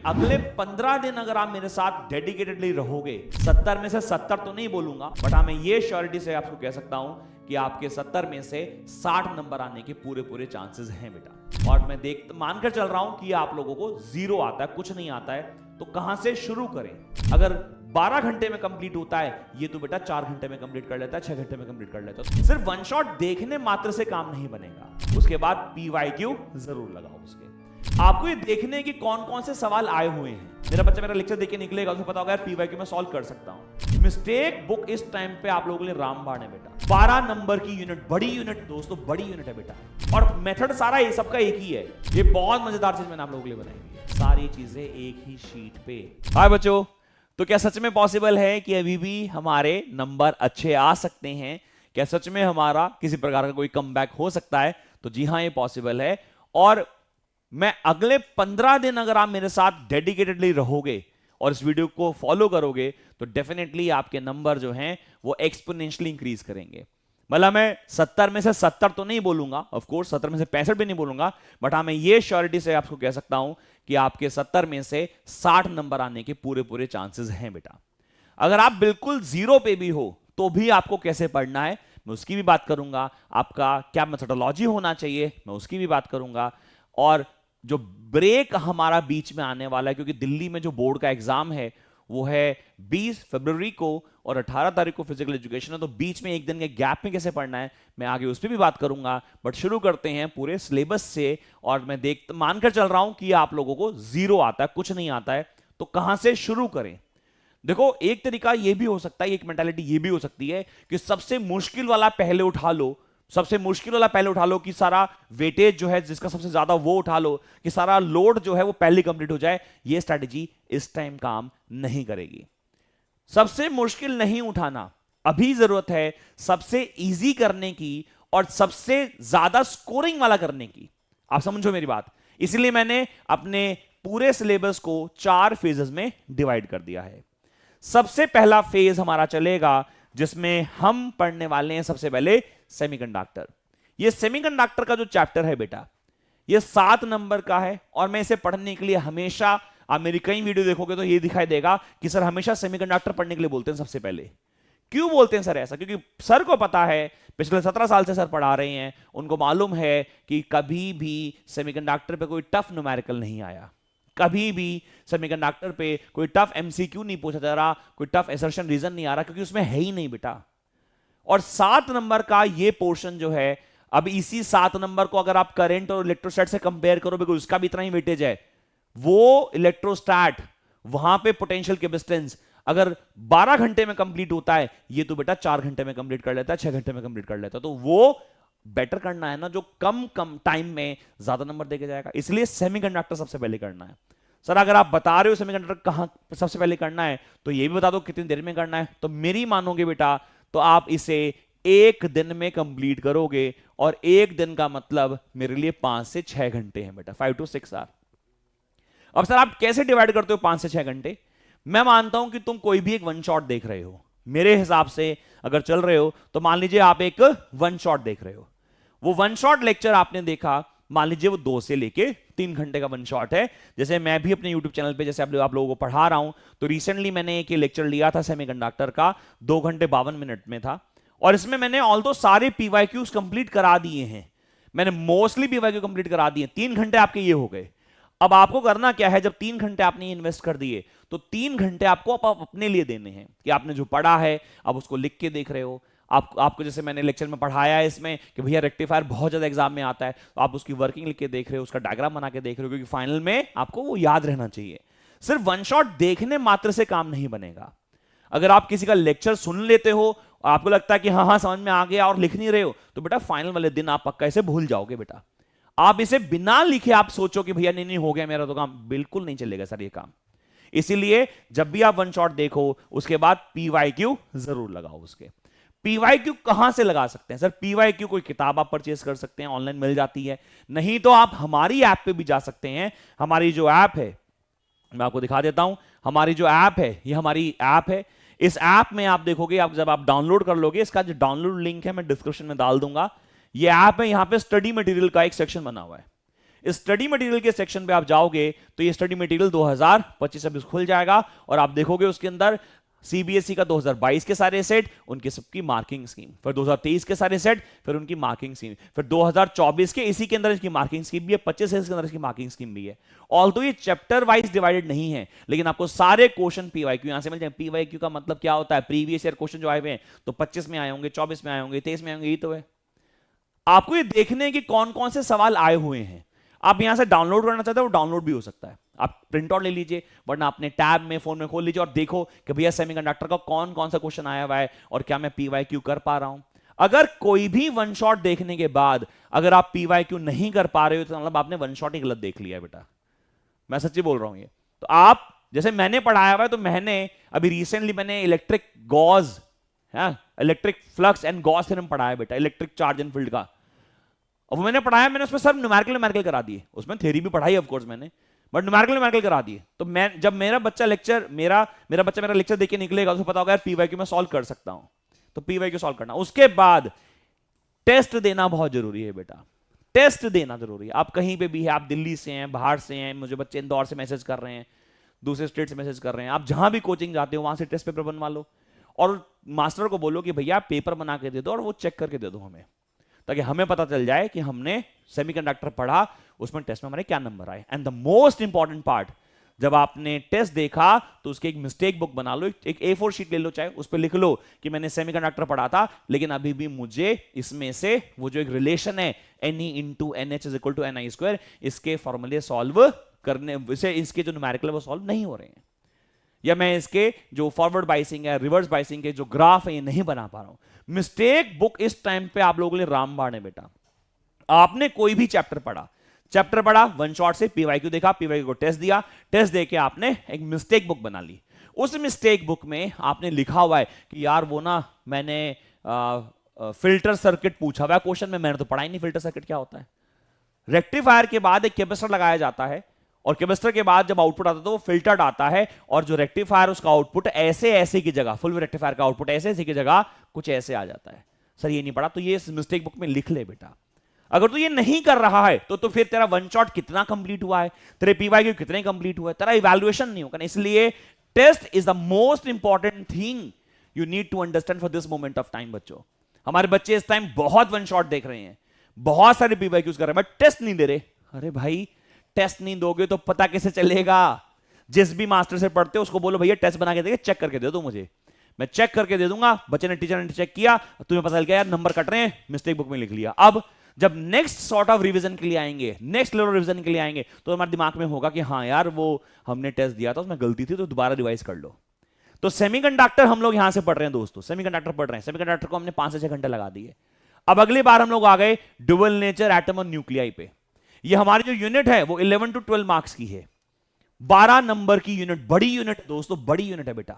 अगले 15 दिन अगर आप मेरे साथ डेडिकेटेडली रहोगे, 70 में से 70 तो नहीं बोलूंगा, बट हाँ मैं ये श्योरिटी से आपको कह सकता हूं कि आपके 70 में से 60 नंबर आने के पूरे पूरे चांसेस हैं बेटा। और मैं मानकर चल रहा हूं कि आप लोगों को जीरो आता है, कुछ नहीं आता है, तो कहां से शुरू करें। अगर 12 घंटे में कंप्लीट होता है ये तो बेटा 4 घंटे में कंप्लीट कर लेता है, 6 घंटे में कंप्लीट कर लेता है। सिर्फ वन शॉट देखने मात्र से काम नहीं बनेगा, उसके बाद PYQ जरूर लगाओ। उसके आपको ये देखने कि कौन कौन से सवाल आए हुए हैं। मेरा बच्चा मेरा लेक्चर देख के निकलेगा, उसको पता होगा यार PYQ में सॉल्व कर सकता हूं। मिस्टेक बुक इस टाइम पे आप लोगों के लिए रामबाण है बेटा। 12 नंबर की यूनिट, बड़ी यूनिट दोस्तों, बड़ी यूनिट है बेटा, और मेथड सारा ये सबका एक ही है। ये बहुत मजेदार चीज मैंने आप लोगों के लिए बनाई हुई है, सारी चीजें एक ही शीट पे। हाय बच्चों, तो क्या सच में पॉसिबल है कि अभी भी हमारे नंबर अच्छे आ सकते हैं? क्या सच में हमारा किसी प्रकार का कोई कमबैक हो सकता है? तो जी हां, ये पॉसिबल है। और मैं अगले 15 दिन अगर आप मेरे साथ डेडिकेटेडली रहोगे और इस वीडियो को फॉलो करोगे तो डेफिनेटली आपके नंबर जो हैं वो एक्सपोनेंशियली इंक्रीज करेंगे। मतलब मैं 70 में से 70 तो नहीं बोलूंगा, ऑफ कोर्स 70 में से 65 भी नहीं बोलूंगा, बट हाँ मैं ये श्योरिटी से आपको कह सकता हूं कि आपके 70 में से 60 नंबर आने के पूरे पूरे चांसेस हैं बेटा। अगर आप बिल्कुल जीरो पे भी हो तो भी आपको कैसे पढ़ना है मैं उसकी भी बात करूंगा। आपका क्या मेथोडोलॉजी होना चाहिए मैं उसकी भी बात करूंगा। और जो ब्रेक हमारा बीच में आने वाला है, क्योंकि दिल्ली में जो बोर्ड का एग्जाम है वो है 20 फरवरी को और 18 तारीख को फिजिकल एजुकेशन है, तो बीच में एक दिन के गैप में कैसे पढ़ना है मैं आगे उस पर भी बात करूंगा। बट शुरू करते हैं पूरे सिलेबस से। और मैं मानकर चल रहा हूं कि आप लोगों को जीरो आता है, कुछ नहीं आता है, तो कहां से शुरू करें। देखो, एक तरीका ये भी हो सकता है, एक मेंटालिटी ये भी हो सकती है कि सबसे मुश्किल वाला पहले उठा लो, सबसे मुश्किल वाला पहले उठा लो, कि सारा वेटेज जो है जिसका सबसे ज्यादा वो उठा लो, कि सारा लोड जो है वो पहले कंप्लीट हो जाए। ये स्ट्रैटेजी इस टाइम काम नहीं करेगी। सबसे मुश्किल नहीं उठाना, अभी जरूरत है सबसे इजी करने की और सबसे ज्यादा स्कोरिंग वाला करने की। आप समझो मेरी बात। इसलिए मैंने अपने पूरे सिलेबस को 4 फेजेस में डिवाइड कर दिया है। सबसे पहला फेज हमारा चलेगा जिसमें हम पढ़ने वाले हैं सबसे पहले सेमीकंडक्टर। ये सेमीकंडक्टर का जो चैप्टर है बेटा, ये 7 नंबर का है। और मैं इसे पढ़ने के लिए हमेशा, आप मेरी कई वीडियो देखोगे तो ये दिखाई देगा कि सर हमेशा सेमीकंडक्टर पढ़ने के लिए बोलते हैं सबसे पहले। क्यों बोलते हैं सर ऐसा? क्योंकि सर को पता है, पिछले 17 साल से सर पढ़ा रहे हैं, उनको मालूम है कि कभी भी सेमीकंडक्टर पे कोई टफ न्यूमेरिकल नहीं आया, कभी भी सेमीकंडक्टर पे कोई टफ MCQ नहीं पूछा जा रहा, कोई टफ असर्शन रीजन नहीं आ रहा, क्योंकि उसमें है ही नहीं बेटा। और 7 नंबर का ये पोर्शन जो है, अब इसी 7 नंबर को अगर आप करंट और इलेक्ट्रोस्टैट से कंपेयर करो, बिकॉज उसका भी इतना ही वेटेज है, वो इलेक्ट्रोस्टैट, वहां पे पोटेंशियल कैपेसिटेंस अगर 12 घंटे में कंप्लीट होता है, ये तो बेटा 4 घंटे में कंप्लीट कर लेता है, 6 घंटे में कंप्लीट कर लेता है। तो वो बेटर करना है ना, जो कम टाइम में ज्यादा नंबर देके जाएगा। इसलिए सेमीकंडक्टर सबसे पहले करना है। सर अगर आप बता रहे हो सेमीकंडक्टर कहां सबसे पहले करना है, तो ये भी बता दो कितनी देर में करना है। तो मेरी मानोगे बेटा तो आप इसे 1 दिन में कंप्लीट करोगे, और 1 दिन का मतलब मेरे लिए 5 से 6 घंटे हैं बेटा, 5 to 6 आवर। अब सर आप कैसे डिवाइड करते हो 5 से 6 घंटे? मैं मानता हूं कि तुम कोई भी एक वन शॉट देख रहे हो, मेरे हिसाब से अगर चल रहे हो तो मान लीजिए आप एक वन शॉट देख रहे हो। वो वन शॉट लेक्चर आपने देखा, मान लीजिए वो 2 से लेके 3 घंटे का वन शॉट है। जैसे मैं भी अपने YouTube चैनल पे जैसे आप लोगों को पढ़ा रहा हूं, तो रिसेंटली मैंने एक लेक्चर लिया था सेमीकंडक्टर का, 2 घंटे 52 मिनट में था। और इसमें मैंने ऑल्दो सारे PYQs कंप्लीट करा दिए हैं, मैंने मोस्टली PYQ कंप्लीट करा दिए। 3 घंटे आपके ये हो गए। अब आपको करना क्या है, जब 3 घंटे आपने इन्वेस्ट कर दिए तो 3 घंटे आपको अपने लिए देने हैं, कि आपने जो पढ़ा है आप उसको लिख के देख रहे हो। आपको जैसे मैंने लेक्चर में पढ़ाया है इसमें कि भैया रेक्टिफायर बहुत ज्यादा एग्जाम में आता है, तो आप उसकी वर्किंग लिख के देख रहे हो, उसका डायग्राम बना के देख रहे हो, क्योंकि फाइनल में आपको वो याद रहना चाहिए। सिर्फ वन शॉट देखने मात्र से काम नहीं बनेगा। अगर आप किसी का लेक्चर सुन लेते हो और आपको लगता है कि हाँ हाँ समझ में आ गया और लिख नहीं रहे हो, तो बेटा फाइनल वाले दिन आप पक्का इसे भूल जाओगे बेटा। आप इसे बिना लिखे आप सोचो कि भैया नहीं हो गया मेरा तो काम, बिल्कुल नहीं चलेगा सर ये काम। इसीलिए जब भी आप वन शॉट देखो उसके बाद PYQ जरूर लगाओ। उसके PYQ कहां से लगा सकते हैं? सर PYQ कोई किताब आप परचेज कर सकते हैं, ऑनलाइन मिल जाती है, नहीं तो आप हमारी ऐप पे भी जा सकते हैं। हमारी जो ऐप है मैं आपको दिखा देता हूं। हमारी जो ऐप है ये हमारी ऐप है। इस ऐप में आप देखोगे, आप जब आप डाउनलोड कर लोगे, इसका जो डाउनलोड लिंक है मैं डिस्क्रिप्शन में डाल दूंगा। ये ऐप है, यहां पे स्टडी मटेरियल का एक सेक्शन बना हुआ है। स्टडी मटेरियल के सेक्शन पे आप जाओगे तो ये स्टडी मटेरियल 2025 अभी खुल जाएगा और आप देखोगे उसके अंदर सीबीएसई का 2022 के सारे सेट, उनके सबकी मार्किंग स्कीम, फिर 2023 के सारे सेट, फिर उनकी मार्किंग स्कीम, फिर 2024 के इसी के अंदर इसकी मार्किंग स्कीम भी है, 25 के अंदर इसकी मार्किंग स्कीम भी है। ऑल्दो ये चैप्टर वाइज डिवाइडेड नहीं है, लेकिन आपको सारे क्वेश्चन पीवाईक्यू यहां से मिल जाए। पीवाईक्यू का मतलब क्या होता है? प्रीवियस ईयर क्वेश्चन जो आए हुए हैं, तो 25 में आए होंगे, 24 में आए होंगे, 23 में आए होंगे, यही तो है। आपको ये देखने कि कौन कौन से सवाल आए हुए हैं। आप यहां से डाउनलोड करना चाहते हो, वो डाउनलोड भी हो सकता है, आप प्रिंट आउट ले लीजिए, वरना अपने टैब में फोन में खोल लीजिए और देखो कि भैया सेमीकंडक्टर का कौन कौन सा क्वेश्चन आया हुआ है और क्या मैं पीवाईक्यू कर पा रहा हूं। अगर कोई भी वन शॉट देखने के बाद अगर आप पीवाईक्यू नहीं कर पा रहे हो तो मतलब आपने वन शॉट ही गलत देख लिया है बेटा, मैं सच्ची बोल रहा हूं। ये तो आप जैसे मैंने पढ़ाया हुआ है, तो मैंने अभी रिसेंटली मैंने electric Gauss, electric flux and Gauss theorem पढ़ाया बेटा, इलेक्ट्रिक चार्ज एंड फील्ड का। अब मैंने पढ़ाया, मैंने उसमें सब न्यूमेरिकल करा दिए, उसमें थ्योरी भी पढ़ाई ऑफ कोर्स मैंने, बट न्यूमेरिकल करा दिए। तो मैं जब मेरा बच्चा लेक्चर देख के निकलेगा, उसको पता होगा यार पीवाईक्यू में सॉल्व कर सकता हूं, तो पीवाईक्यू सॉल्व करना। उसके बाद टेस्ट देना बहुत जरूरी है बेटा, टेस्ट देना जरूरी है। आप कहीं पे भी है, आप दिल्ली से हैं, बाहर से हैं, मुझे बच्चे इंदौर से मैसेज कर रहे हैं, दूसरे स्टेट से मैसेज कर रहे हैं, आप जहां भी कोचिंग जाते हो वहां से टेस्ट पेपर बनवा लो और मास्टर को बोलो कि भैया पेपर बना के दे दो और वो चेक करके दे दो हमें, ताकि हमें पता चल जाए कि हमने सेमीकंडक्टर पढ़ा, उसमें टेस्ट में हमारे क्या नंबर आए। And the most important part, जब आपने टेस्ट देखा तो उसकी एक मिस्टेक बुक बना लो, एक A4 शीट ले लो, चाहे उस पर लिख लो कि मैंने सेमीकंडक्टर पढ़ा था, लेकिन अभी भी मुझे इसमें से वो जो एक रिलेशन है Ne into NH is equal to Ni square, इसके फॉर्मूले सॉल्व करने, इसके जो न्यूमेरिकल वो सॉल्व नहीं हो रहे हैं, या मैं इसके जो फॉरवर्ड बाइसिंग है, रिवर्स बाइसिंग के जो ग्राफ है, ये नहीं बना पा रहा हूं। मिस्टेक बुक इस टाइम पे आप लोगों के लिए रामबाण है बेटा। आपने कोई भी चैप्टर पढ़ा वन शॉट से, पीवाईक्यू देखा, पीवाईक्यू को टेस्ट दिया, टेस्ट देके आपने एक मिस्टेक बुक बना ली। उस मिस्टेक बुक में आपने लिखा हुआ है कि यार वो ना मैंने फिल्टर सर्किट पूछा हुआ है क्वेश्चन में, मैंने तो पढ़ा ही नहीं फिल्टर सर्किट क्या होता है। रेक्टिफायर के बाद एक कैपेसिटर लगाया जाता है और कैपेसिटर के बाद जब आउटपुट आता है तो वो फिल्टर्ड आता है, और जो रेक्टिफायर उसका आउटपुट ऐसे की जगह, फुल रेक्टिफायर का आउटपुट ऐसे की जगह कुछ ऐसे आ जाता है। सर ये नहीं पढ़ा, तो ये इस मिस्टेक बुक में लिख ले बेटा। अगर तू ये नहीं कर रहा है तो फिर तेरा वन शॉट कितना कंप्लीट हुआ है, तेरे पीवाईक्यू कितने कंप्लीट हुआ है, तेरा इवैल्यूएशन नहीं होगा। इसलिए test is the most important thing you need to understand for this moment of time. बच्चों, हमारे बच्चे इस टाइम बहुत वन शॉट देख रहे हैं, बहुत सारे पीवाईक्यूज कर रहे हैं, बट टेस्ट नहीं दे रहे। अरे भाई, टेस्ट नहीं दोगे तो पता कैसे चलेगा? जिस भी मास्टर से पढ़ते हो उसको बोलो भैया टेस्ट बना के देंगे, चेक करके दे दो मुझे, मैं चेक करके दे दूंगा। बच्चे ने, टीचर ने चेक किया, तुम्हें पता चल गया यार नंबर कट रहे हैं, मिस्टेक बुक में लिख लिया। अब जब नेक्स्ट सॉर्ट ऑफ रिवीजन के लिए आएंगे, नेक्स्ट लेवल रिवीजन के लिए आएंगे, तो हमारे दिमाग में होगा कि हाँ यार वो हमने टेस्ट दिया था उसमें गलती थी, तो दोबारा रिवाइज कर लो। तो सेमीकंडक्टर हम लोग यहां से पढ़ रहे हैं दोस्तों, सेमीकंडक्टर पढ़ रहे हैं, सेमीकंडक्टर को हमने 5 से 6 घंटे लगा दिए। अब अगली बार हम लोग आ गए ड्यूअल नेचर एटम और न्यूक्लियाई पे। ये हमारी जो यूनिट है वो 11 to 12 मार्क्स की है, 12 नंबर की यूनिट, बड़ी यूनिट दोस्तों, बड़ी यूनिट है बेटा।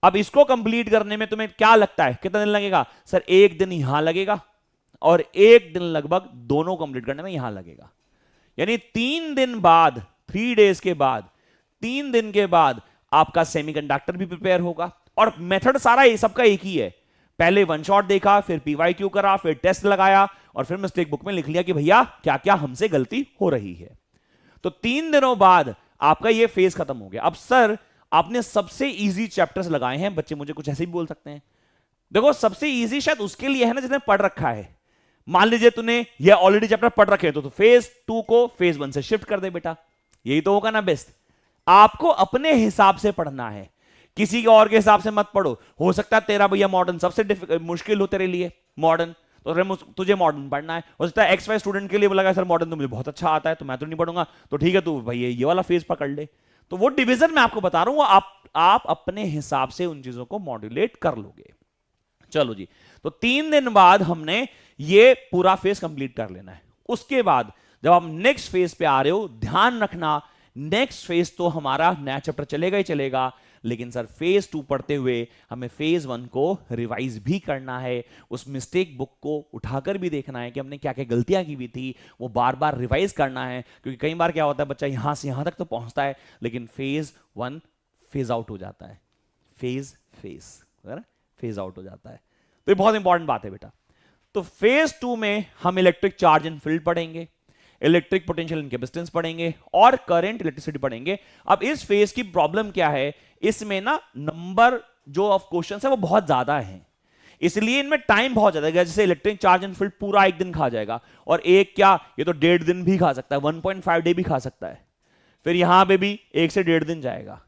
अब इसको कंप्लीट करने में तुम्हें क्या लगता है कितना दिन लगेगा? सर 1 दिन यहां लगेगा और 1 दिन लगभग दोनों कंप्लीट करने में यहां लगेगा। यानी 3 दिन बाद, 3 डेज के बाद, 3 दिन के बाद आपका सेमीकंडक्टर भी प्रिपेयर होगा। और मेथड सारा ये सबका एक ही है, पहले वन शॉट देखा, फिर पीवाईक्यू करा, फिर टेस्ट लगाया और फिर मिस्टेक बुक में लिख लिया कि भैया क्या क्या हमसे गलती हो रही है। तो 3 दिनों बाद आपका ये फेज खत्म हो गया। अब सर आपने सबसे इजी चैप्टर्स लगाए हैं, बच्चे मुझे कुछ ऐसे भी बोल सकते हैं। देखो सबसे इजी शायद उसके लिए है ना जिसने पढ़ रखा है। मान लीजिए तूने ये ऑलरेडी चैप्टर पढ़ रखे तो फेज 2 को फेज 1 से शिफ्ट कर दे बेटा, यही तो होगा ना बेस्ट। आपको अपने हिसाब से पढ़ना है, किसी के और के हिसाब से मत पढ़ो। हो सकता है तेरा भैया मॉडर्न सबसे मुश्किल हो तेरे लिए, मॉडर्न, तो तुझे मॉडर्न पढ़ना है। हो सकता है XY स्टूडेंट के लिए बोला सर मॉडर्न तो मुझे बहुत अच्छा आता है तो मैं तो नहीं पढ़ूंगा, तो ठीक है तू भैया ये वाला फेज पकड़ ले। तो वो डिवीजन मैं आपको बता रहा हूं, आप अपने हिसाब से उन चीजों को मॉड्यूलेट कर लोगे। चलो जी, तो 3 दिन बाद हमने ये पूरा फेज कंप्लीट कर लेना है। उसके बाद जब आप नेक्स्ट फेज पे आ रहे हो, ध्यान रखना नेक्स्ट फेज तो हमारा नया चैप्टर चलेगा ही चलेगा, लेकिन सर फेज 2 पढ़ते हुए हमें फेज 1 को रिवाइज भी करना है। उस मिस्टेक बुक को उठाकर भी देखना है कि हमने क्या क्या गलतियां की हुई थी, वो बार बार रिवाइज करना है। क्योंकि कई बार क्या होता है बच्चा यहां से यहां तक तो पहुंचता है, लेकिन फेज 1 फेज आउट हो जाता है, फेज आउट हो जाता है। तो ये बहुत इंपॉर्टेंट बात है बेटा। तो फेज 2 में हम इलेक्ट्रिक चार्ज एंड फील्ड पढ़ेंगे। इलेक्ट्रिक पोटेंशियल एंड कैपेसिटेंस पढ़ेंगे और करंट इलेक्ट्रिसिटी पढ़ेंगे। अब इस फेज की प्रॉब्लम क्या है, इसमें ना नंबर जो ऑफ क्वेश्चंस है वो बहुत ज्यादा है, इसलिए इनमें टाइम बहुत ज्यादा है। जैसे इलेक्ट्रिक चार्ज एंड फील्ड पूरा एक दिन खा जाएगा, और एक क्या, ये तो 1.5 दिन भी खा सकता है, 1.5 डे भी खा सकता है। फिर यहां पे भी 1 से 1.5 दिन जाएगा,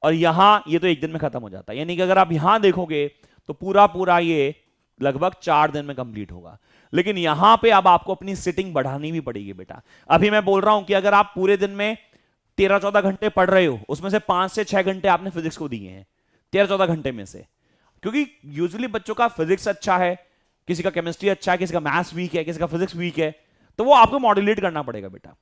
और यहां ये तो एक दिन में खत्म हो जाता है। यानी कि अगर आप यहां देखोगे तो पूरा पूरा ये लगभग 4 दिन में कंप्लीट होगा। लेकिन यहां पे अब आपको अपनी सिटिंग बढ़ानी भी पड़ेगी बेटा। अभी मैं बोल रहा हूं कि अगर आप पूरे दिन में 13-14 घंटे पढ़ रहे हो, उसमें से 5 से 6 घंटे आपने फिजिक्स को दिए हैं 13-14 घंटे में से, क्योंकि यूजुअली बच्चों का फिजिक्स अच्छा है, किसी का केमिस्ट्री अच्छा है, किसी का मैथ्स वीक है, किसी का फिजिक्स वीक है, तो वो आपको मॉड्यूलेट करना पड़ेगा बेटा।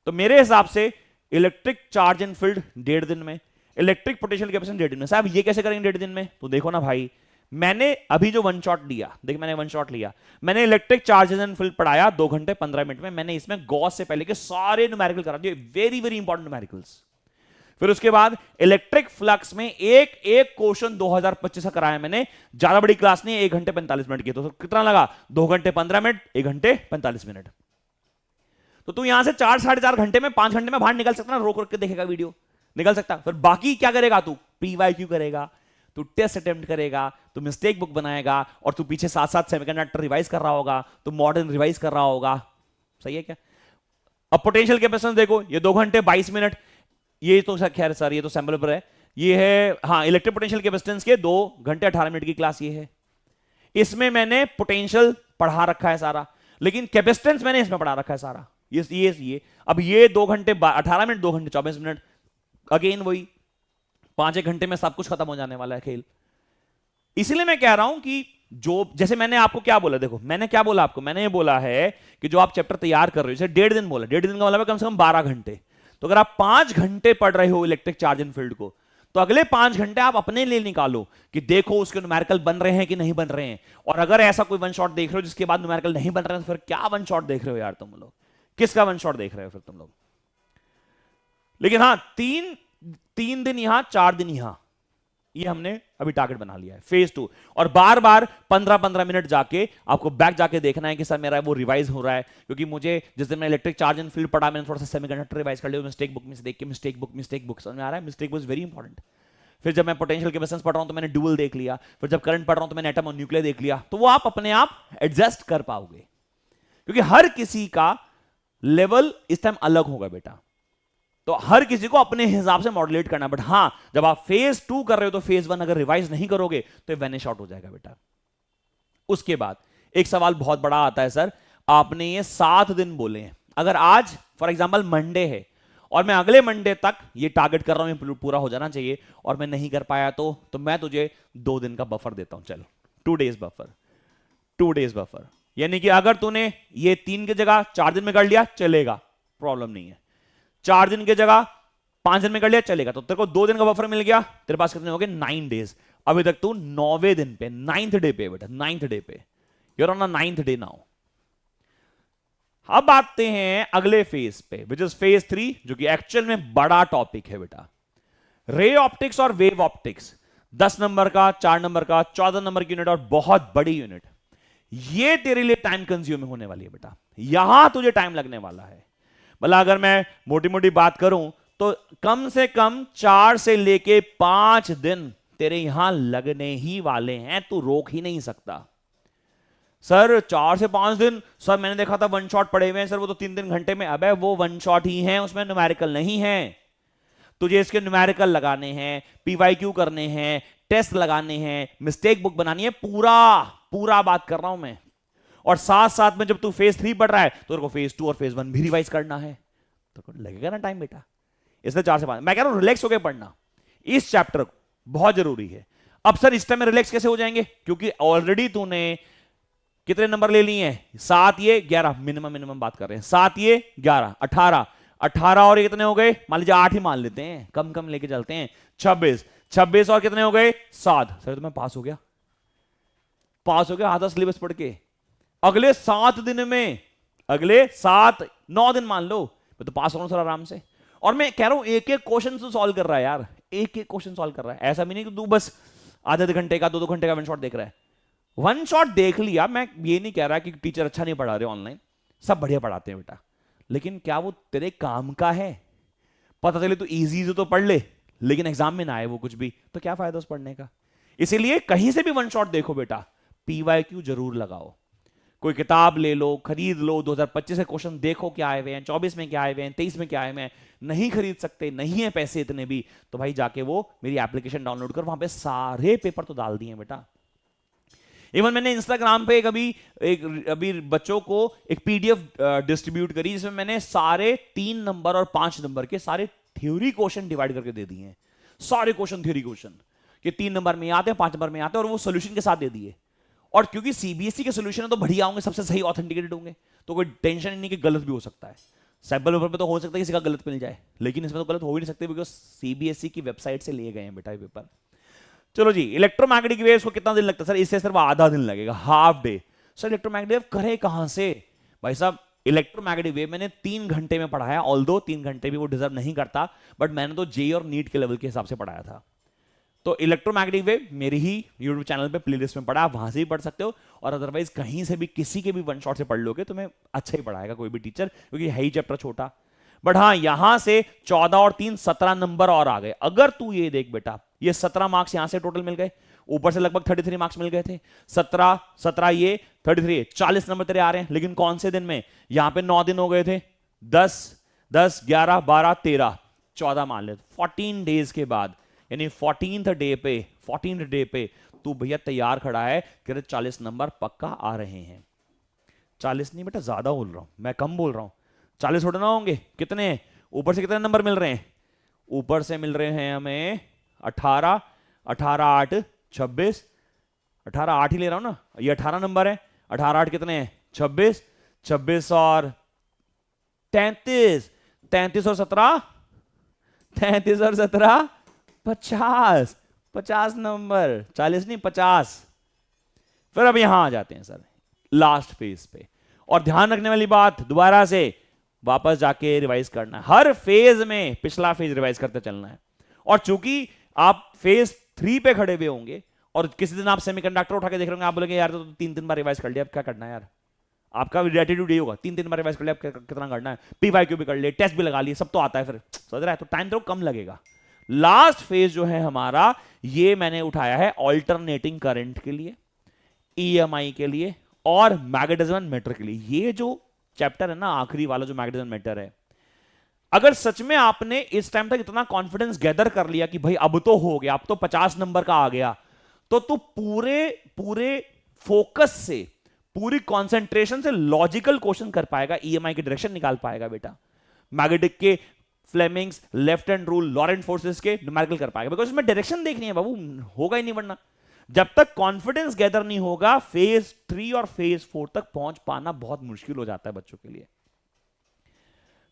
तो मेरे हिसाब से इलेक्ट्रिक चार्ज एंड फील्ड 1.5 दिन में, इलेक्ट्रिक पोटेंशियल कैपेसिटेंस 1.5 दिन में। साहब ये कैसे करेंगे 1.5 दिन में? तो देखो ना भाई, मैंने अभी जो वन शॉट लिया, देखिए मैंने वन शॉट लिया, मैंने इलेक्ट्रिक चार्जेस एंड फील्ड पढ़ाया 2 घंटे 15 मिनट में। मैंने इसमें गॉस से पहले के सारे न्यूमेरिकल करा दिए, वेरी वेरी इंपॉर्टेंट न्यूमेरिकल्स। फिर उसके बाद इलेक्ट्रिक फ्लक्स में एक एक क्वेश्चन 2025 का कराया मैंने, ज्यादा बड़ी क्लास नहीं, 1 घंटे 45 मिनट की। तो कितना लगा? 2 घंटे 15 मिनट, 1 घंटे 45 मिनट। तो तू यहां से 4-4.5 घंटे में, 5 घंटे में बाहर निकल सकता ना, रोक रोक के देखेगा वीडियो, निकल सकता। फिर बाकी क्या करेगा तू? PYQ करेगा, तू टेस्ट अटेम्प्ट करेगा, तू मिस्टेक बुक बनाएगा, और तू पीछे साथ साथ सेमीकंडक्टर रिवाइज कर रहा होगा, तू मॉडर्न रिवाइज कर रहा होगा। सही है क्या? अब पोटेंशियल कैपेसिटेंस देखो, ये 2 घंटे 22 मिनट, ये तो खैर सर ये तो सैंपल पर है, ये है हाँ इलेक्ट्रिक पोटेंशियल कैपेसिटेंस के 2 घंटे 18 मिनट की क्लास ये है। इसमें मैंने पोटेंशियल पढ़ा रखा है सारा, लेकिन कैपेसिटेंस मैंने इसमें पढ़ा रखा है सारा। ये अब ये 2 घंटे 18 मिनट, 2 घंटे 24 मिनट, अगेन वही 5-1 घंटे में सब कुछ खत्म हो जाने वाला है खेल। इसलिए मैं कह रहा हूं कि जो जैसे मैंने आपको क्या बोला, देखो मैंने क्या बोला आपको, मैंने ये बोला है कि जो आप चैप्टर तैयार कर रहे हो, जैसे 1.5 दिन बोला, 1.5 दिन का मतलब कम से कम 12 घंटे। तो अगर आप 5 घंटे पढ़ रहे हो इलेक्ट्रिक चार्ज एंड फील्ड को, तो अगले 5 घंटे आप अपने लिए निकालो कि देखो उसके न्यूमेरिकल बन रहे हैं कि नहीं बन रहे हैं। और अगर ऐसा कोई वन शॉट देख रहे हो जिसके बाद न्यूमेरिकल नहीं बन रहे हैं, तो फिर क्या वन शॉट देख रहे हो यार तुम लोग? किसका वन शॉट देख रहे हो फिर तुम लोग? लेकिन हाँ, 3 दिन यहां, 4 दिन यहां, ये हमने अभी टारगेट बना लिया है फेज 2। और बार बार 15-15 मिनट जाके आपको बैक जाके देखना है कि सर मेरा वो रिवाइज हो रहा है। क्योंकि मुझे जिस दिन मैं इलेक्ट्रिक चार्ज एंड फील्ड पढ़ा, मैंने थोड़ा सा सेमीकंडक्टर रिवाइज कर लिया, मिस्टेक बुक में से देख के, मिस्टेक बुक समझ में आ रहा है, mistake book is very important. फिर जब मैं पोटेंशियल कैपेसिटेंस पढ़ रहा हूं तो मैंने ड्यूअल देख लिया, फिर जब करंट पढ़ रहा हूं तो मैंने एटम और न्यूक्लियर देख लिया। तो वो आप अपने आप एडजस्ट कर पाओगे, क्योंकि हर किसी का लेवल इस टाइम अलग होगा बेटा। तो हर किसी को अपने हिसाब से मॉड्यूलेट करना। बट हां, जब आप फेज 2 कर रहे हो तो फेज 1 अगर रिवाइज नहीं करोगे तो वैनिश आउट हो जाएगा बेटा। उसके बाद एक सवाल बहुत बड़ा आता है, सर आपने ये 7 दिन बोले हैं, अगर आज फॉर एग्जांपल मंडे है और मैं अगले मंडे तक ये टारगेट कर रहा हूं पूरा हो जाना चाहिए, और मैं नहीं कर पाया तो मैं तुझे 2 दिन का बफर देता हूं, चलो 2 डेज बफर, 2 डेज बफर। यानी कि अगर तूने ये 3 की जगह 4 दिन में कर लिया चलेगा, प्रॉब्लम नहीं है। 4 दिन की जगह 5 दिन में कर लिया चलेगा। तो तेरे को 2 दिन का बफर मिल गया, तेरे पास कितने हो गए? 9 डेज। अभी तक तू 9वें दिन पे, 9th डे पे बेटा, 9th डे पे, you're on 9th day now. अब आते हैं अगले फेज पे, विच इज फेज 3, जो कि एक्चुअल में बड़ा टॉपिक है बेटा। रे ऑप्टिक्स और वेव ऑप्टिक्स, 10 नंबर का, 4 नंबर का, 14 नंबर की यूनिट और बहुत बड़ी यूनिट। ये तेरे लिए टाइम कंज्यूमिंग होने वाली है बेटा, यहां तुझे टाइम लगने वाला है। मतलब अगर मैं मोटी मोटी बात करूं तो कम से कम 4 से लेके 5 दिन तेरे यहां लगने ही वाले हैं, तू रोक ही नहीं सकता। सर 4 से 5 दिन, सर मैंने देखा था वन शॉट पड़े हुए हैं सर, वो तो 3-3 घंटे में। अबे वो वन शॉट ही हैं, उसमें न्यूमेरिकल नहीं है। तुझे इसके न्यूमेरिकल लगाने हैं, PYQ करने हैं, टेस्ट लगाने हैं, मिस्टेक बुक बनानी है, पूरा बात कर रहा हूं मैं। और साथ साथ में जब तू फेज 3 पढ़ रहा है तो तेरे को फेज 2 और फेज 1 भी रिवाइज करना है, तो लगेगा ना टाइम बेटा। इसलिए 4 से 5 मैं कह रहा हूं रिलैक्स होकर पढ़ना इस चैप्टर को, बहुत जरूरी है। अब सर इस टाइम में रिलैक्स कैसे हो जाएंगे? क्योंकि ऑलरेडी तूने कितने नंबर ले लिए हैं? 7 ये 11, मिनिमम बात कर रहे हैं। 7 ये 11, 18 और ये कितने हो गए? मान लीजिए 8 ही मान लेते हैं, कम लेके चलते हैं। 26 और कितने हो गए? 7। सर तो मैं पास हो गया आधा सिलेबस पढ़ के। अगले 7 दिन में, अगले 9 दिन मान लो, मैं तो पास हो रहा हूं सर आराम से। और मैं कह रहा हूं एक एक क्वेश्चन तो सॉल्व कर रहा है यार, एक क्वेश्चन सॉल्व कर रहा है। ऐसा भी नहीं कि तू बस आधे घंटे का 2-2 घंटे का वन शॉट देख रहा है। वन शॉट देख लिया, मैं ये नहीं कह रहा कि टीचर अच्छा नहीं पढ़ा रहे ऑनलाइन, सब बढ़िया पढ़ाते हैं बेटा। लेकिन क्या वो तेरे काम का है? पता चले तो इजी तो पढ़ ले, लेकिन एग्जाम में ना आए वो कुछ भी, तो क्या फायदा उस पढ़ने का? इसीलिए कहीं से भी वन शॉट देखो बेटा, पीवाईक्यू जरूर लगाओ। कोई किताब ले लो, खरीद लो, 2025 के क्वेश्चन देखो क्या आए हुए हैं, 24 में क्या आए हुए हैं, 23 में क्या आए हुए हैं। नहीं खरीद सकते, नहीं है पैसे इतने भी, तो भाई जाके वो मेरी एप्लीकेशन डाउनलोड कर, वहां पे सारे पेपर तो डाल दिए बेटा। इवन मैंने इंस्टाग्राम पे अभी बच्चों को एक पीडीएफ डिस्ट्रीब्यूट करी, जिसमें मैंने सारे 3 नंबर और 5 नंबर के सारे थ्योरी क्वेश्चन डिवाइड करके दे दिए हैं। सारे क्वेश्चन थ्योरी क्वेश्चन कि 3 नंबर में आते हैं, 5 नंबर में आते हैं, और वो सोल्यूशन के साथ दे दिए। और क्योंकि सीबीएसई के सोल्यूशन है तो बढ़िया होंगे, सबसे सही ऑथेंटिकेटेड होंगे, तो कोई टेंशन नहीं कि गलत भी हो सकता है। सैंपल पेपर पे तो हो सकता है किसी का गलत मिल जाए, लेकिन इसमें तो गलत हो ही नहीं सकते, बिकॉज सीबीएसई की वेबसाइट से लिए गए हैं बेटा ये पेपर। चलो जी, इलेक्ट्रोमैग्नेटिक वेव्स को कितना दिन लगता है सर? इससे सिर्फ आधा दिन लगेगा, half day. Sir electromagnetic wave करे कहां से? भाई साहब इलेक्ट्रोमैग्नेटिक वेव मैंने 3 घंटे में पढ़ाया, ऑल्दो 3 घंटे भी वो डिजर्व नहीं करता, बट मैंने तो जेई और नीट के लेवल के हिसाब से पढ़ाया था। तो इलेक्ट्रोमैग्नेटिक वेव मेरी ही यूट्यूब चैनल पे प्लेलिस्ट में पढ़ा, आप वहां से भी पढ़ सकते हो, और अदरवाइज कहीं से भी किसी के भी वन शॉट से पढ़ लोगे तुम्हें अच्छा ही पढ़ाएगा कोई भी टीचर, क्योंकि है ही चैप्टर छोटा। बट हाँ, यहां से 14 और 3 17 नंबर और आ गए। अगर तू ये देख बेटा, ये 17 मार्क्स यहां से टोटल मिल गए, ऊपर से लगभग 33 मार्क्स मिल गए थे। 17 ये 33, 40 नंबर तेरे आ रहे हैं। लेकिन कौन से दिन में? यहां पे 9 दिन हो गए थे, 10 10 11 12 13 14 मान ले, 14 डेज के बाद, यानी 14th डे पे तू भैया तैयार खड़ा है कि 40 नंबर पक्का आ रहे हैं। 40 नहीं बेटा, ज्यादा बोल रहा हूं मैं, कम बोल रहा हूं। 40 थोड़े ना होंगे, कितने? ऊपर से कितने नंबर मिल रहे हैं? ऊपर से मिल रहे हैं हमें 18, 18 8 26, 18 8 ही ले रहा हूं ना, ये 18 नंबर है। 18 8 कितने हैं? 26, 26 और 33, 33 और 17, 33 और 17 50, 50 नंबर, 40 नहीं 50। फिर अब यहां आ जाते हैं सर लास्ट फेज पे, और ध्यान रखने वाली बात, दोबारा से वापस जाके रिवाइज करना है। हर फेज में पिछला फेज रिवाइज करते चलना है। और चूंकि आप फेज 3 पे खड़े हुए होंगे, और किसी दिन आप सेमीकंडक्टर उठा के देख रहे होंगे, आप बोलेंगे यार तो 3 बार रिवाइज कर लिया, अब क्या करना है यार? आपका एटीट्यूड ये होगा, 3 बार रिवाइज कर लिया, कितना करना है? पीवाईक्यू भी कर लिए, टेस्ट भी लगा लिए, सब तो आता है, फिर समझ रहा है, तो टाइम तो कम लगेगा। लास्ट फेज जो है हमारा, ये मैंने उठाया है ऑल्टरनेटिंग करंट के लिए, ईएमआई के लिए, और मैग्नेटिज्म मैटर के लिए। ये जो चैप्टर है ना, आखिरी वाला जो मैग्नेटिज्म मैटर है, अगर सच में आपने इस टाइम तक इतना कॉन्फिडेंस गैदर कर लिया कि भाई अब तो हो गया, अब तो 50 नंबर का आ गया, तो तू पूरे फोकस से, पूरी कंसंट्रेशन से लॉजिकल क्वेश्चन कर पाएगा, ईएमआई की डायरेक्शन निकाल पाएगा बेटा। मैग्नेटिक के Fleming's left hand rule, Laurent forces के न्यूमेरिकल कर पाएगा, बिकॉज इसमें डायरेक्शन देखनी है बाबू, होगा ही नहीं वरना। जब तक कॉन्फिडेंस गैदर नहीं होगा, फेज 3 और फेज 4 तक पहुंच पाना बहुत मुश्किल हो जाता है बच्चों के लिए।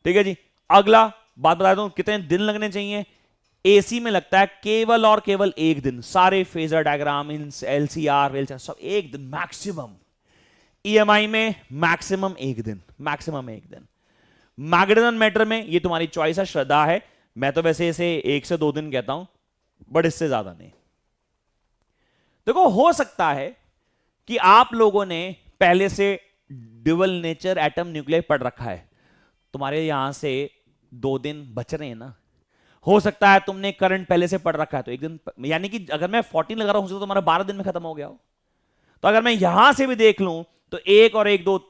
ठीक है जी, अगला बात बता दूं, कितने दिन लगने चाहिए? एसी में लगता है केवल और केवल 1 दिन, सारे फेजर डायग्राम, एलसीआर सब 1 दिन मैक्सिमम। ईएमआई में मैक्सिमम 1 दिन, मैक्सिमम 1 दिन। मैग्नेटिज्म मैटर में ये तुम्हारी चॉइस है, श्रद्धा है, मैं तो वैसे इसे 1 से 2 दिन कहता हूं, बट इससे ज्यादा नहीं। देखो, हो सकता है कि आप लोगों ने पहले से ड्यूअल नेचर एटम न्यूक्लियर पढ़ रखा है, तुम्हारे यहां से 2 दिन बच रहे हैं ना। हो सकता है तुमने करंट पहले से पढ़ रखा है, तो 1 दिन, यानी कि अगर मैं 14 लगा रहा हूं तो तुम्हारा 12 दिन में खत्म हो गया हो। तो अगर मैं यहां से भी देख लूं तो 1 और 1 2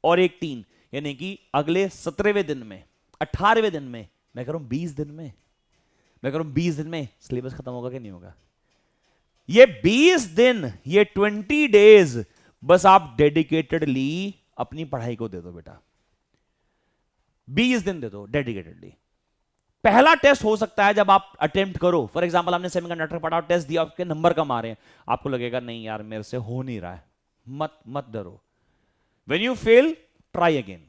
और 1 3, यानी कि अगले 17वें दिन में, 18वें दिन में, मैं करूं 20 दिन में, मैं करूं 20 दिन में सिलेबस खत्म होगा कि नहीं होगा? ये 20 दिन, ये 20 डेज बस आप डेडिकेटेडली अपनी पढ़ाई को दे दो बेटा। 20 दिन दे दो डेडिकेटेडली। पहला टेस्ट हो सकता है जब आप अटेम्प्ट करो, फॉर एग्जांपल आपने सेमीकंडक्टर पढ़ा, टेस्ट दिया, आपके नंबर कम आ रहे हैं, आपको लगेगा नहीं यार मेरे से हो नहीं रहा है, मत डरो। When you fail try again,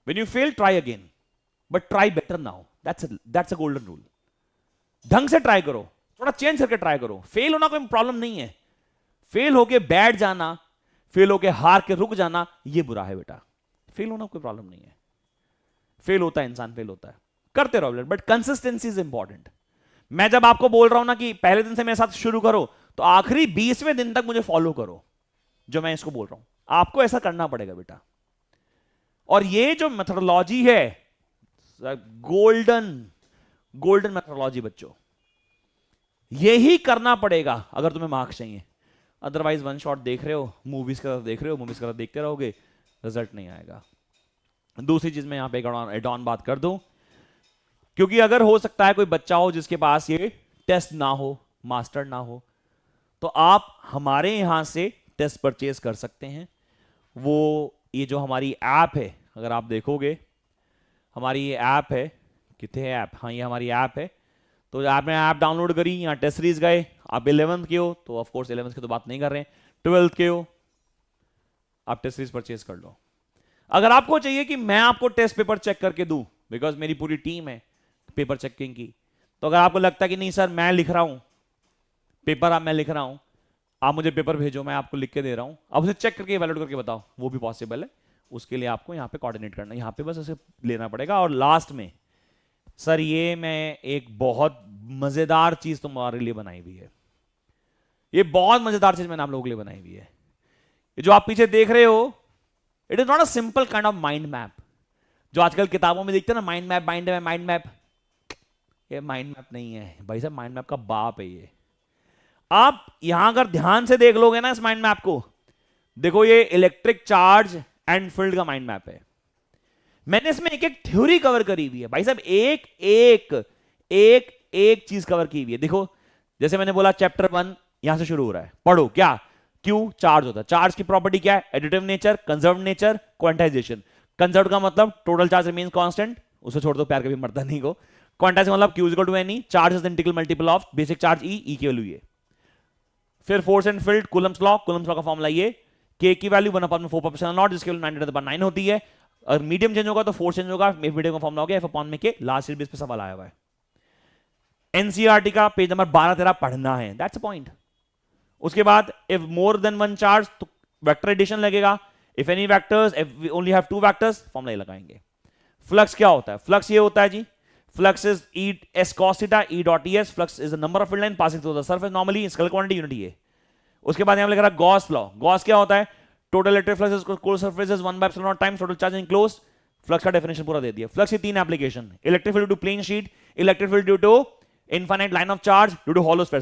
when you fail try again, but try better now, that's a golden rule. ढंग से ट्राई करो, थोड़ा चेंज करके ट्राई करो। फेल होना कोई प्रॉब्लम नहीं है, फेल होके बैठ जाना, फेल होके हार के रुक जाना, ये बुरा है बेटा। फेल होना कोई प्रॉब्लम नहीं है, फेल होता है इंसान, फेल होता है, करते रहो, बट कंसिस्टेंसी इज इंपॉर्टेंट। मैं जब आपको बोल रहा हूं ना कि पहले दिन से मेरे साथ शुरू करो, तो आखिरी 20वें दिन तक मुझे फॉलो करो, जो मैं इसको बोल रहा हूं, आपको ऐसा करना पड़ेगा बेटा। और ये जो मेथोडोलॉजी है गोल्डन मेथोडोलॉजी बच्चों, यही करना पड़ेगा अगर तुम्हें मार्क्स चाहिए। अदरवाइज वन शॉट देख रहे हो, मूवीज का देख रहे हो, मूवीज का देखते रहोगे, रिजल्ट नहीं आएगा। दूसरी चीज मैं यहां पे एड ऑन बात कर दूं, क्योंकि अगर हो सकता है कोई बच्चा हो जिसके पास ये टेस्ट ना हो, मास्टर ना हो, तो आप हमारे यहां से टेस्ट परचेज कर सकते हैं। वो ये जो हमारी ऐप है, अगर आप देखोगे हमारी ये ऐप है, कितने है ऐप, हाँ ये हमारी ऐप है। तो आपने ऐप डाउनलोड करी, यहाँ टेस्ट सीरीज गए, आप 11th के हो तो ऑफ कोर्स 11th की तो बात नहीं कर रहे हैं, 12th के हो आप टेस्ट सीरीज परचेज कर लो। अगर आपको चाहिए कि मैं आपको टेस्ट पेपर चेक करके दूं, बिकॉज मेरी पूरी टीम है पेपर चेकिंग की, तो अगर आपको लगता है कि नहीं सर मैं लिख रहा हूं पेपर, आप मैं लिख रहा हूं, आप मुझे पेपर भेजो, मैं आपको लिख के दे रहा हूं, आप उसे चेक करके वैलिडेट करके बताओ, वो भी पॉसिबल है। उसके लिए आपको यहां पे कोऑर्डिनेट करना, यहां पे बस ऐसे लेना पड़ेगा। और लास्ट में सर ये मैं एक बहुत मजेदार चीज तुम्हारे लिए बनाई हुई है, ये बहुत मजेदार चीज मैंने आप लोगों के लिए बनाई हुई है। ये जो आप पीछे देख रहे हो, it is not a simple kind of mind map, जो आजकल किताबों में देखते हैं ना, mind map mind map mind map, ये माइंड मैप नहीं है भाई साहब, माइंड मैप का बाप है ये। आप यहां अगर ध्यान से देख लोगे ना इस माइंड मैप को, देखो ये इलेक्ट्रिक चार्ज एंड फील्ड का माइंड मैप है। मैंने इसमें एक एक थ्योरी कवर करी हुई है भाई साहब, एक एक एक एक चीज कवर की हुई है। देखो जैसे मैंने बोला चैप्टर 1 यहां से शुरू हो रहा है, पढ़ो क्या, क्यों चार्ज होता है, चार्ज की प्रॉपर्टी क्या है, additive nature, conserve nature, quantization. Conserve का मतलब टोटल चार्ज रिमेन्स कांस्टेंट, उसे छोड़ दो प्यार कभी मरता नहीं को। क्वांटाइजेशन मतलब Q equal to any, charge is the integral multiple of basic charge E की वैल्यू ये। फिर force and field, Coulomb's law का फॉर्मूला ये, K की वैल्यू 1/4 जिसके वैल्यू 9 होती है। अगर मीडियम चेंज होगा तो फोर्स चेंज होगा, मीडियम का फॉर्मूला हो गया F/k, लास्ट ईयर बेस पे सवाल आया हुआ है। एनसीईआरटी का पेज नंबर 12-13 पढ़ना है, दैट्स अ पॉइंट। उसके बाद if more than one charge तो वेक्टर एडिशन लगेगा, if any vectors, if we only have 2 vectors, formula लगाएंगे। फ्लक्स क्या होता है, फ्लक्स ये होता है जी, flux is E S cos theta E dot ES, flux is the number of field line passing through the surface normally, scalar quantity unit ये। उसके बाद यहां पे लिख रहा है गॉस लॉ, गॉस क्या होता है, total electric flux is closed surface is 1/epsilon times total charge enclosed. Flux का डेफिनेशन पूरा दे दिया। फ्लक्स की 3 application, electric field due to plane sheet, electric field due to infinite line of charge, due to hollow sphere.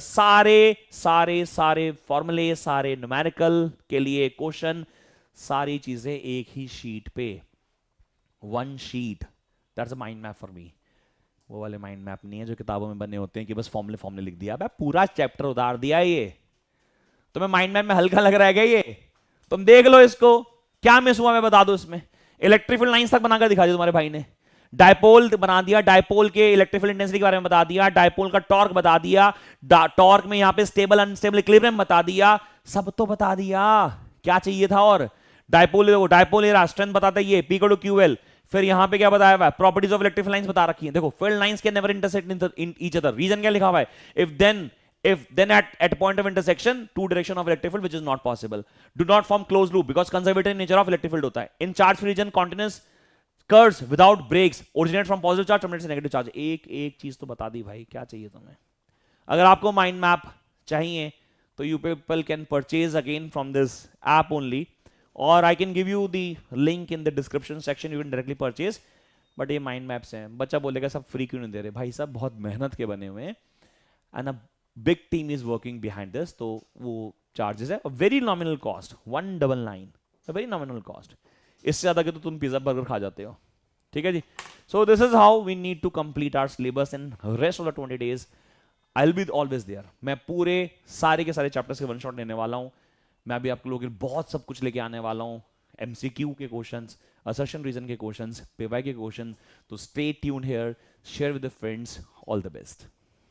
सारे फॉर्मूले, सारे numerical के लिए क्वेश्चन, सारी चीजें एक ही शीट पे, one sheet, that's a mind map for me. वो वाले माइंड मैप नहीं है जो किताबों में बने होते हैं कि बस फॉर्मूले लिख दिया, अब पूरा चैप्टर उतार दिया है। ये तुम्हें माइंड मैप में हल्का लग रहा है क्या, ये तुम देख लो इसको, क्या मिस हुआ मैं बता दो। इसमें इलेक्ट्रिक फील्ड लाइंस तक बनाकर दिखा दिया तुम्हारे भाई ने, डायपोल बना दिया, डायपोल के इलेक्ट्रिक फील्ड इंटेंसिटी के बारे में बता दिया, डायपोल का टॉर्क बता दिया, टॉर्क में यहां पे स्टेबल अनस्टेबल इक्विलिब्रियम बता दिया, सब तो बता दिया, क्या चाहिए था। और डायपोल स्ट्रेंथ बताता है ये P = QL। फिर यहां पे क्या बताया हुआ है, प्रॉपर्टीज ऑफ इलेक्ट्रिक लाइंस बता रखी है। देखो field lines can never intersect in each other, reason क्या लिखा हुआ है, if then at point of intersection two direction of electric field which is not possible, do not form closed loop because conservative nature of electric field होता है। in charge free region continuous curves without breaks originate from positive charge terminate से negative charge। एक चीज तो बता दी भाई, क्या चाहिए तुम्हें। अगर आपको माइंड मैप चाहिए तो you people can purchase again from this app only, or I can give you the link in the description section, you can directly purchase। but ये माइंड मैप्स हैं, बच्चा बोलेगा सब फ्री क्यों नहीं दे रहे, भाई सब बहुत मेहनत के बने हुए हैं, and a big team is working behind this, तो वो चार्जेस है, very nominal cost 199, very nominal cost. इससे ज्यादा के तो तुम पिज्जा बर्गर खा जाते हो, ठीक है जी। So this is how we need to complete our syllabus in rest of the 20 days. I will be always there, मैं पूरे सारे के सारे चैप्टर्स के वन शॉट लेने वाला हूं। मैं अभी आप लोगों के लिए बहुत सब कुछ लेके आने वाला हूं, MCQ के क्वेश्चंस, असर्शन रीजन के क्वेश्चंस, पेवाई के क्वेश्चन। तो stay tuned here, share with the friends, all the best.